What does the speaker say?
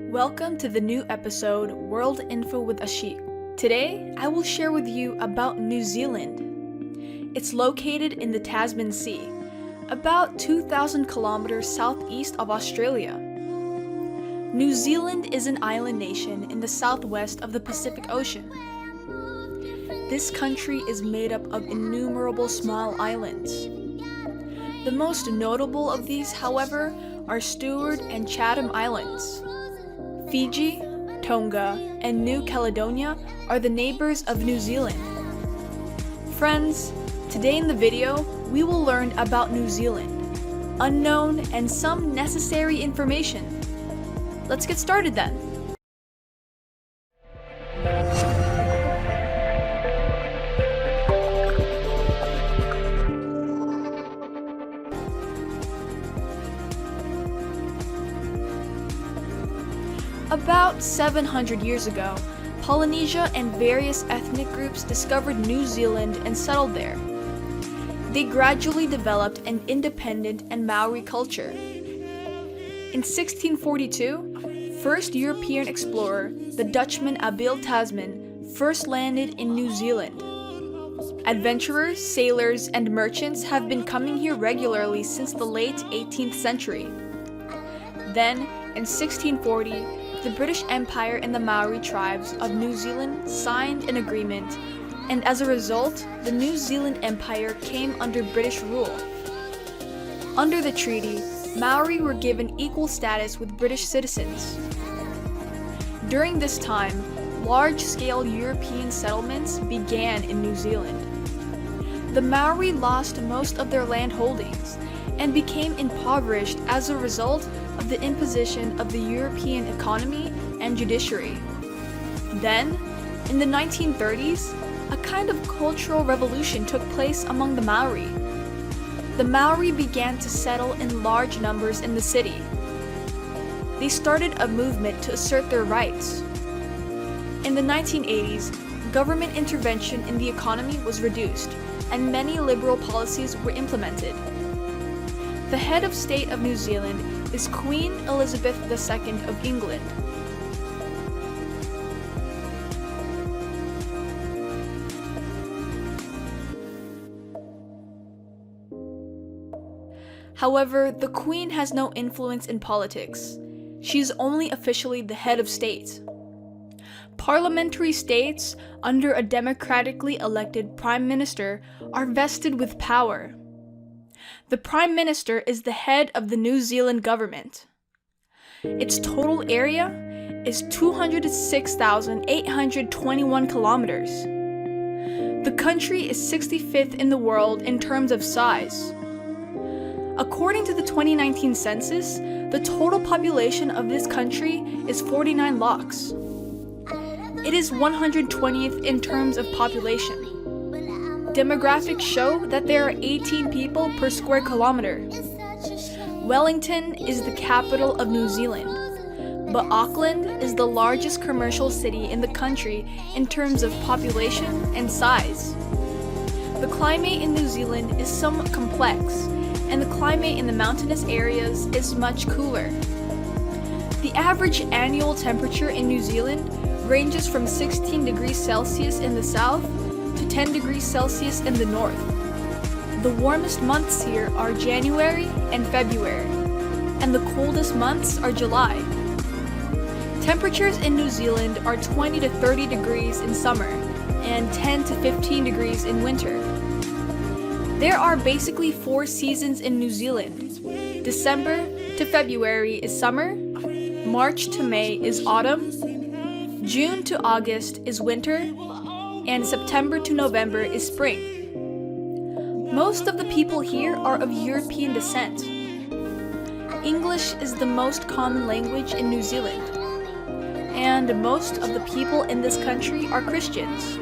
Welcome to the new episode, World Info with Ashik. Today, I will share with you about New Zealand. It's located in the Tasman Sea, about 2,000 kilometers southeast of Australia. New Zealand is an island nation in the southwest of the Pacific Ocean. This country is made up of innumerable small islands. The most notable of these, however, are Stewart and Chatham Islands. Fiji, Tonga, and New Caledonia are the neighbors of New Zealand. Friends, today in the video, we will learn about New Zealand, unknown and some necessary information. Let's get started then. About 700 years ago, Polynesia and various ethnic groups discovered New Zealand and settled there. They gradually developed an independent and Maori culture. In 1642, first European explorer, the Dutchman Abel Tasman, first landed in New Zealand. Adventurers, sailors, and merchants have been coming here regularly since the late 18th century. Then, in 1640, the British Empire and the Maori tribes of New Zealand signed an agreement, and as a result, the New Zealand Empire came under British rule. Under the treaty, Maori were given equal status with British citizens. During this time, large-scale European settlements began in New Zealand. The Maori lost most of their land holdings and became impoverished as a result of the imposition of the European economy and judiciary. Then, in the 1930s, a kind of cultural revolution took place among the Maori. The Maori began to settle in large numbers in the city. They started a movement to assert their rights. In the 1980s, government intervention in the economy was reduced, and many liberal policies were implemented. The head of state of New Zealand is Queen Elizabeth II of England. However, the Queen has no influence in politics. She is only officially the head of state. Parliamentary states, under a democratically elected Prime Minister, are vested with power. The Prime Minister is the head of the New Zealand government. Its total area is 206,821 kilometers. The country is 65th in the world in terms of size. According to the 2019 census, the total population of this country is 49 lakhs. It is 120th in terms of population. Demographics show that there are 18 people per square kilometer. Wellington is the capital of New Zealand, but Auckland is the largest commercial city in the country in terms of population and size. The climate in New Zealand is somewhat complex, and the climate in the mountainous areas is much cooler. The average annual temperature in New Zealand ranges from 16 degrees Celsius in the south to 10 degrees Celsius in the north. The warmest months here are January and February, and the coldest months are July. Temperatures in New Zealand are 20 to 30 degrees in summer and 10 to 15 degrees in winter. There are basically 4 seasons in New Zealand. December to February is summer, March to May is autumn, June to August is winter, and September to November is spring. Most of the people here are of European descent. English is the most common language in New Zealand, and most of the people in this country are Christians.